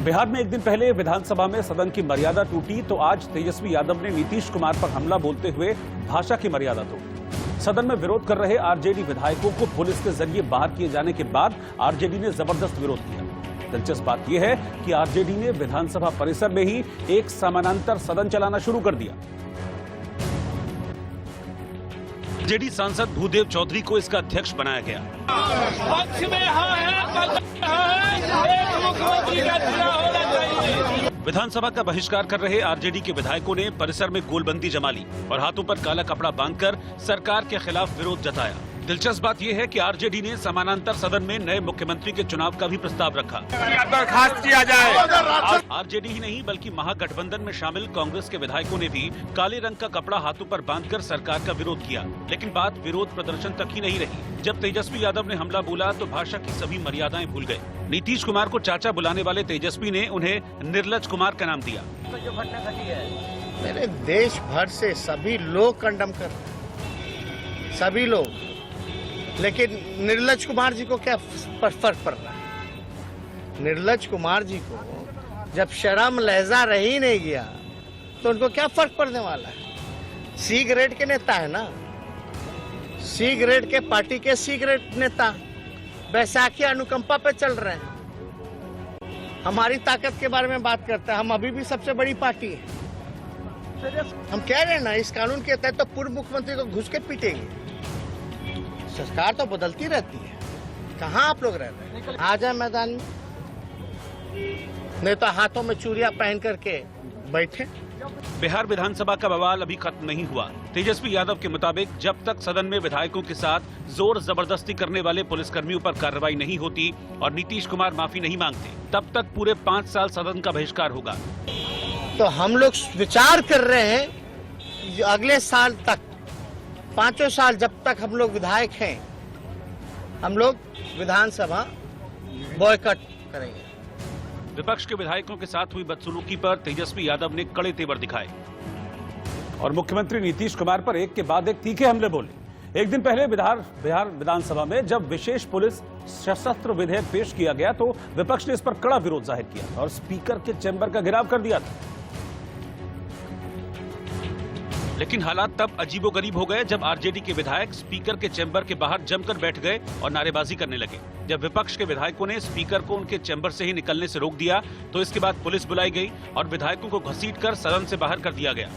बिहार में एक दिन पहले विधानसभा में सदन की मर्यादा टूटी तो आज तेजस्वी यादव ने नीतीश कुमार पर हमला बोलते हुए भाषा की मर्यादा तोड़ी। सदन में विरोध कर रहे आरजेडी विधायकों को पुलिस के जरिए बाहर किए जाने के बाद आरजेडी ने जबरदस्त विरोध किया। दिलचस्प बात यह है कि आरजेडी ने विधानसभा परिसर में ही एक समानांतर सदन चलाना शुरू कर दिया। आरजेडी सांसद भूदेव चौधरी को इसका अध्यक्ष बनाया गया। पक्ष में विधानसभा का बहिष्कार कर रहे आरजेडी के विधायकों ने परिसर में गोलबंदी जमा ली और हाथों पर काला कपड़ा बांधकर सरकार के खिलाफ विरोध जताया। दिलचस्प बात यह है कि आरजेडी ने समानांतर सदन में नए मुख्यमंत्री के चुनाव का भी प्रस्ताव रखा। बर्खास्त किया जाए। आरजेडी ही नहीं बल्कि महागठबंधन में शामिल कांग्रेस के विधायकों ने भी काले रंग का कपड़ा हाथों पर बांधकर सरकार का विरोध किया। लेकिन बात विरोध प्रदर्शन तक ही नहीं रही। जब तेजस्वी यादव ने हमला बोला तो भाषा की सभी मर्यादाएं भूल गए। नीतीश कुमार को चाचा बुलाने वाले तेजस्वी ने उन्हें निर्लज कुमार का नाम दिया। मैंने देश भर से सभी लोग कंडम कर, सभी लोग, लेकिन निर्लज कुमार जी को क्या फर्क पड़ रहा है? निर्लज कुमार जी को जब शर्म लहजा रही नहीं गया तो उनको क्या फर्क पड़ने वाला है? सी ग्रेड के नेता है ना, सी ग्रेड के पार्टी के सी ग्रेड नेता बैसाखी अनुकंपा पे चल रहे हैं। हमारी ताकत के बारे में बात करते हैं। हम अभी भी सबसे बड़ी पार्टी है। हम कह रहे हैं ना, इस कानून के तहत तो पूर्व मुख्यमंत्री को घुस के पीटेंगे। सरकार तो बदलती रहती है, कहाँ आप लोग रह रहे हैं? आ जाए मैदान में, नहीं तो हाथों में चूड़ियां पहन करके बैठे। बिहार विधानसभा का बवाल अभी खत्म नहीं हुआ। तेजस्वी यादव के मुताबिक जब तक सदन में विधायकों के साथ जोर जबरदस्ती करने वाले पुलिसकर्मियों पर कार्रवाई नहीं होती और नीतीश कुमार माफी नहीं मांगते, तब तक पूरे 5 साल सदन का बहिष्कार होगा। तो हम लोग विचार कर रहे हैं अगले साल तक, 5 साल जब तक हम लोग विधायक हैं, हम लोग विधानसभा बॉयकॉट करेंगे। विपक्ष के विधायकों के साथ हुई बदसलूकी पर तेजस्वी यादव ने कड़े तेवर दिखाए और मुख्यमंत्री नीतीश कुमार पर एक के बाद एक तीखे हमले बोले। एक दिन पहले बिहार विधानसभा में जब विशेष पुलिस सशस्त्र विधेयक पेश किया गया तो विपक्ष ने इस पर कड़ा विरोध जाहिर किया और स्पीकर के चैम्बर का घेराव कर दिया था। लेकिन हालात तब अजीबोगरीब हो गए जब आरजेडी के विधायक स्पीकर के चैम्बर के बाहर जमकर बैठ गए और नारेबाजी करने लगे। जब विपक्ष के विधायकों ने स्पीकर को उनके चैम्बर से ही निकलने से रोक दिया तो इसके बाद पुलिस बुलाई गई और विधायकों को घसीटकर सदन से बाहर कर दिया गया।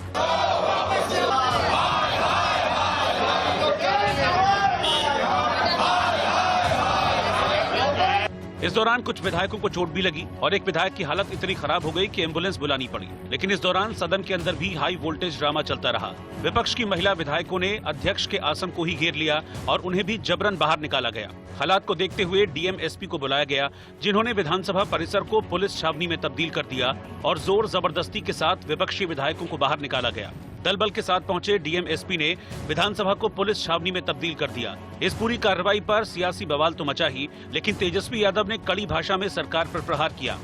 इस दौरान कुछ विधायकों को चोट भी लगी और एक विधायक की हालत इतनी खराब हो गई कि एम्बुलेंस बुलानी पड़ी। लेकिन इस दौरान सदन के अंदर भी हाई वोल्टेज ड्रामा चलता रहा। विपक्ष की महिला विधायकों ने अध्यक्ष के आसन को ही घेर लिया और उन्हें भी जबरन बाहर निकाला गया। हालात को देखते हुए डीएम एसपी को बुलाया गया, जिन्होंने विधानसभा परिसर को पुलिस छावनी में तब्दील कर दिया और जोर जबरदस्ती के साथ विपक्षी विधायकों को बाहर निकाला गया। दल बल के साथ पहुंचे डीएम एसपी ने विधानसभा को पुलिस छावनी में तब्दील कर दिया। इस पूरी कार्रवाई पर सियासी बवाल तो मचा ही, लेकिन तेजस्वी यादव ने कड़ी भाषा में सरकार पर प्रहार किया।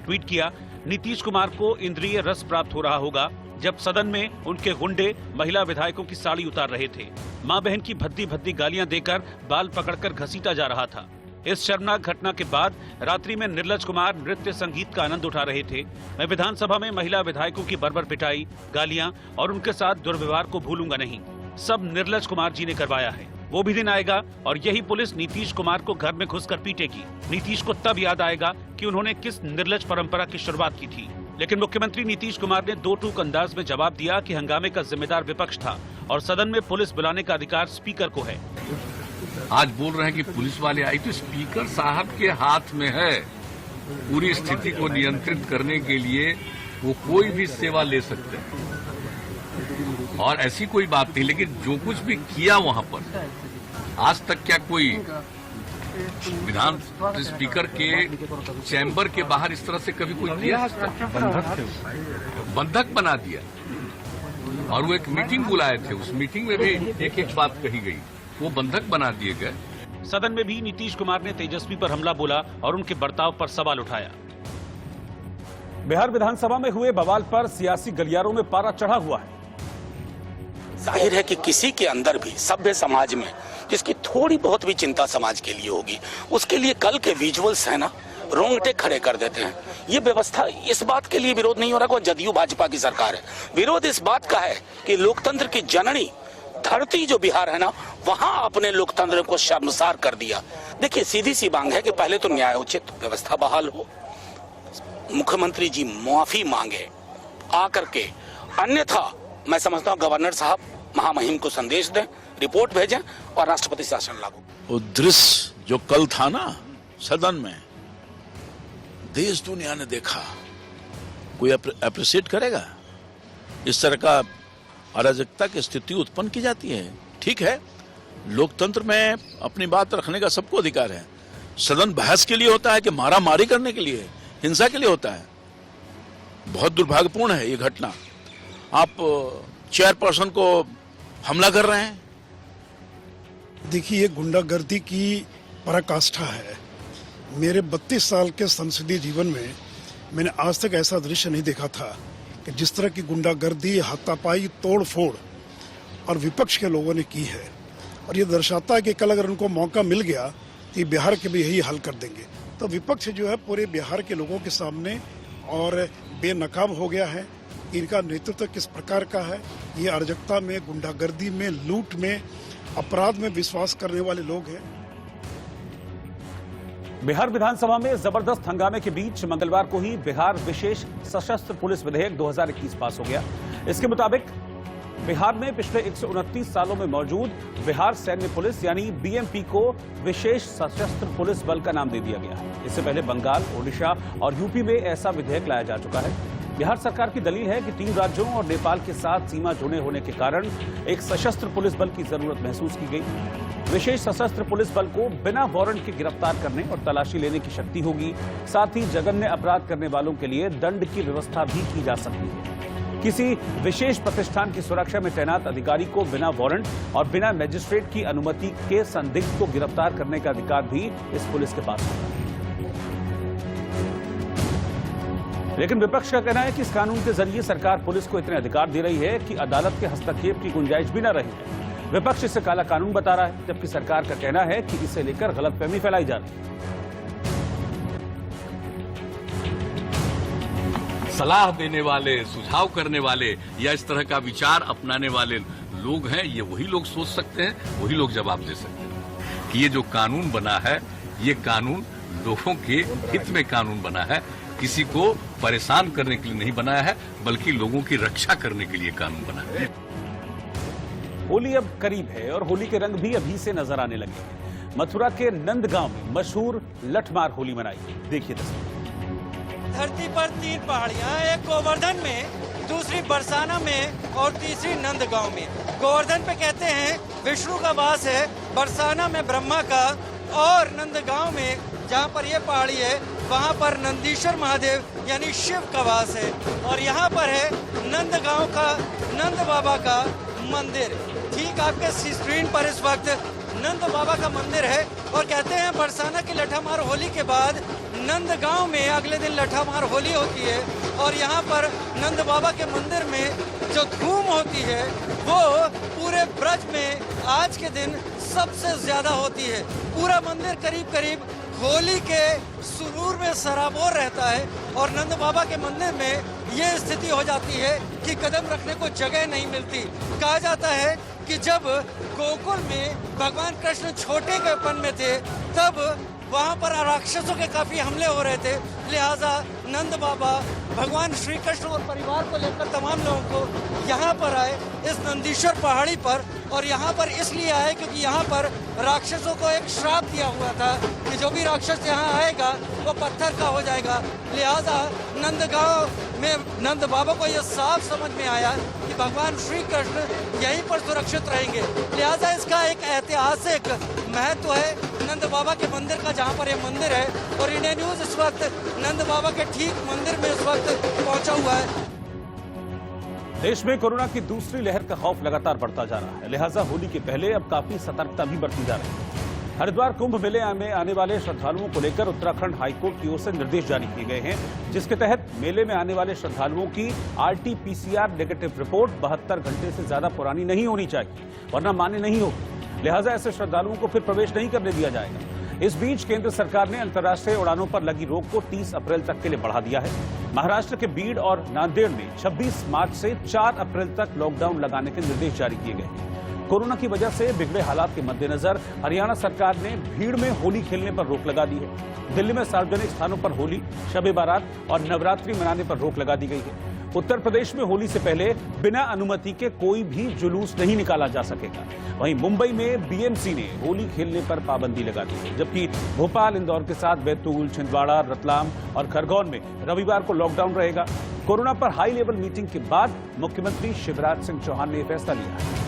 ट्वीट किया, नीतीश कुमार को इंद्रिय रस प्राप्त हो रहा होगा जब सदन में उनके गुंडे महिला विधायकों की साड़ी उतार रहे थे, मां बहन की भद्दी भद्दी गालियां देकर बाल पकड़कर घसीटा जा रहा था। इस शर्मनाक घटना के बाद रात्रि में निर्लज कुमार नृत्य संगीत का आनंद उठा रहे थे। मैं विधानसभा में महिला विधायकों की बर्बर पिटाई, गालियां और उनके साथ दुर्व्यवहार को भूलूंगा नहीं। सब निर्लज कुमार जी ने करवाया है। वो भी दिन आएगा और यही पुलिस नीतीश कुमार को घर में घुसकर पीटेगी। नीतीश को तब याद आएगा कि उन्होंने किस निर्लज परंपरा की शुरुआत की थी। लेकिन मुख्यमंत्री नीतीश कुमार ने 2 टूक अंदाज में जवाब दिया कि हंगामे का जिम्मेदार विपक्ष था और सदन में पुलिस बुलाने का अधिकार स्पीकर को है। आज बोल रहे हैं कि पुलिस वाले आई, तो स्पीकर साहब के हाथ में है पूरी स्थिति को नियंत्रित करने के लिए। वो कोई भी सेवा ले सकते हैं और ऐसी कोई बात नहीं। लेकिन जो कुछ भी किया वहां पर, आज तक क्या कोई विधान स्पीकर के चैम्बर के बाहर इस तरह से कभी कोई किया? आज तक बंधक बना दिया। और वो एक मीटिंग बुलाए थे, उस मीटिंग में भी एक एक बात कही गई, वो बंधक बना दिए गए। सदन में भी नीतीश कुमार ने तेजस्वी पर हमला बोला और उनके बर्ताव पर सवाल उठाया। बिहार विधानसभा में हुए बवाल पर सियासी गलियारों में पारा चढ़ा हुआ है। जाहिर है कि किसी के अंदर भी सभ्य समाज में जिसकी थोड़ी बहुत भी चिंता समाज के लिए होगी, उसके लिए कल के विजुअल्स है ना, रोंगटे खड़े कर देते हैं। ये व्यवस्था इस बात के लिए विरोध नहीं हो रहा कि जदयू भाजपा की सरकार है, विरोध इस बात का है कि लोकतंत्र की जननी धरती जो बिहार है ना, वहां अपने लोकतंत्र को शर्मसार कर दिया। देखिए, सीधी सी मांग है कि पहले तो न्यायोचित व्यवस्था बहाल हो, मुख्यमंत्री जी माफी मांगे आकर के, अन्यथा मैं समझता हूं गवर्नर साहब महामहिम को संदेश दें, रिपोर्ट भेजें और राष्ट्रपति शासन लागू। वो दृश्य जो कल था ना सदन में, देश दुनिया ने देखा, कोई अप्रिशिएट करेगा? इस तरह का अराजकता की स्थिति उत्पन्न की जाती है। ठीक है, लोकतंत्र में अपनी बात रखने का सबको अधिकार है। सदन बहस के लिए होता है कि मारा मारी करने के लिए, हिंसा के लिए होता है? बहुत दुर्भाग्यपूर्ण है ये घटना। आप चेयरपर्सन को हमला कर रहे हैं। देखिए, ये गुंडागर्दी की पराकाष्ठा है। मेरे 32 साल के संसदीय जीवन में मैंने आज तक ऐसा दृश्य नहीं देखा था कि जिस तरह की गुंडागर्दी, हाथापाई, तोड़-फोड़ और विपक्ष के लोगों ने की है। और ये दर्शाता है कि कल अगर उनको मौका मिल गया कि बिहार के भी यही हल कर देंगे, तो विपक्ष जो है पूरे बिहार के लोगों के सामने और बेनकाब हो गया है। इनका नेतृत्व किस प्रकार का है, ये अराजकता में, गुंडागर्दी में, लूट में, अपराध में विश्वास करने वाले लोग हैं। बिहार विधानसभा में जबरदस्त हंगामे के बीच मंगलवार को ही बिहार विशेष सशस्त्र पुलिस विधेयक 2021 पास हो गया। इसके मुताबिक बिहार में पिछले 129 सालों में मौजूद बिहार सैन्य पुलिस यानी बीएमपी को विशेष सशस्त्र पुलिस बल का नाम दे दिया गया है। इससे पहले बंगाल, ओडिशा और यूपी में ऐसा विधेयक लाया जा चुका है। बिहार सरकार की दलील है कि 3 राज्यों और नेपाल के साथ सीमा जुड़े होने के कारण एक सशस्त्र पुलिस बल की जरूरत महसूस की गई। विशेष सशस्त्र पुलिस बल को बिना वारंट के गिरफ्तार करने और तलाशी लेने की शक्ति होगी। साथ ही जघन्य अपराध करने वालों के लिए दंड की व्यवस्था भी की जा सकती है। किसी विशेष प्रतिष्ठान की सुरक्षा में तैनात अधिकारी को बिना वारंट और बिना मजिस्ट्रेट की अनुमति के संदिग्ध को गिरफ्तार करने का अधिकार भी इस पुलिस के पास होगा। लेकिन विपक्ष का कहना है कि इस कानून के जरिए सरकार पुलिस को इतने अधिकार दे रही है कि अदालत के हस्तक्षेप की गुंजाइश भी न रही है। विपक्ष इसे काला कानून बता रहा है, जबकि सरकार का कहना है कि इसे लेकर गलतफहमी फैलाई जा रही है। सलाह देने वाले, सुझाव करने वाले या इस तरह का विचार अपनाने वाले लोग हैं, ये वही लोग सोच सकते हैं, वही लोग जवाब दे सकते हैं कि ये जो कानून बना है, ये कानून लोगों के हित में कानून बना है, किसी को परेशान करने के लिए नहीं बनाया है, बल्कि लोगों की रक्षा करने के लिए कानून बना है। होली अब करीब है और होली के रंग भी अभी से नजर आने लगे हैं। मथुरा के नंदगांव में मशहूर लठमार होली मनाई। देखिए तस्वीर। धरती पर 3 पहाड़ियां, एक गोवर्धन में, दूसरी बरसाना में और तीसरी नंदगांव में। गोवर्धन पे कहते हैं विष्णु का वास है, बरसाना में ब्रह्मा का और नंदगांव में जहां पर ये पहाड़ी है वहां पर नंदीश्वर महादेव यानी शिव का वास है। और यहाँ पर है नंदगांव का नंद बाबा का मंदिर। ठीक आपके स्क्रीन पर इस वक्त नंद बाबा का मंदिर है। और कहते हैं बरसाना की लठामार होली के बाद नंदगांव में अगले दिन लठामार होली होती है। और यहाँ पर नंद बाबा के मंदिर में जो धूम होती है वो पूरे ब्रज में आज के दिन सबसे ज्यादा होती है। पूरा मंदिर करीब करीब होली के सुरूर में सराबोर रहता है। और नंद बाबा के मंदिर में ये स्थिति हो जाती है कि कदम रखने को जगह नहीं मिलती। कहा जाता है कि जब गोकुल में भगवान कृष्ण छोटे केपन में थे तब वहाँ पर राक्षसों के काफी हमले हो रहे थे, लिहाजा नंद बाबा भगवान श्री कृष्ण और परिवार को लेकर तमाम लोगों को यहाँ पर आए इस नंदीश्वर पहाड़ी पर। और यहाँ पर इसलिए आए क्योंकि यहाँ पर राक्षसों को एक श्राप दिया हुआ था कि जो भी राक्षस यहाँ आएगा वो पत्थर का हो जाएगा। लिहाजा नंदगांव में नंद बाबा को यह साफ समझ में आया कि भगवान श्री कृष्ण यहीं पर सुरक्षित रहेंगे। लिहाजा इसका एक ऐतिहासिक महत्व है नंद बाबा के मंदिर का, जहाँ पर ये मंदिर है। और इंडिया न्यूज इस वक्त नंद बाबा के ठीक मंदिर में इस वक्त पहुंचा हुआ है। देश में कोरोना की दूसरी लहर का खौफ लगातार बढ़ता जा रहा है, लिहाजा होली के पहले अब काफी सतर्कता भी बरती जा रही है। हरिद्वार कुंभ मेले में आने वाले श्रद्धालुओं को लेकर उत्तराखंड हाईकोर्ट की ओर से निर्देश जारी किए गए हैं, जिसके तहत मेले में आने वाले श्रद्धालुओं की RT-PCR नेगेटिव रिपोर्ट 72 घंटे से ज्यादा पुरानी नहीं होनी चाहिए, वरना मान्य नहीं होगी। लिहाजा ऐसे श्रद्धालुओं को फिर प्रवेश नहीं करने दिया जाएगा। इस बीच केंद्र सरकार ने अंतर्राष्ट्रीय उड़ानों पर लगी रोक को 30 अप्रैल तक के लिए बढ़ा दिया है। महाराष्ट्र के बीड और नांदेड़ में 26 मार्च से 4 अप्रैल तक लॉकडाउन लगाने के निर्देश जारी किए गए हैं। कोरोना की वजह से बिगड़े हालात के मद्देनजर हरियाणा सरकार ने भीड़ में होली खेलने पर रोक लगा दी है। दिल्ली में सार्वजनिक स्थानों पर होली, शब ए बारात और नवरात्रि मनाने पर रोक लगा दी गई है। उत्तर प्रदेश में होली से पहले बिना अनुमति के कोई भी जुलूस नहीं निकाला जा सकेगा। वहीं मुंबई में बीएमसी ने होली खेलने पर पाबंदी लगा दी है, जबकि भोपाल, इंदौर के साथ बैतूल, छिंदवाड़ा, रतलाम और खरगोन में रविवार को लॉकडाउन रहेगा। कोरोना पर हाई लेवल मीटिंग के बाद मुख्यमंत्री शिवराज सिंह चौहान ने फैसला लिया है।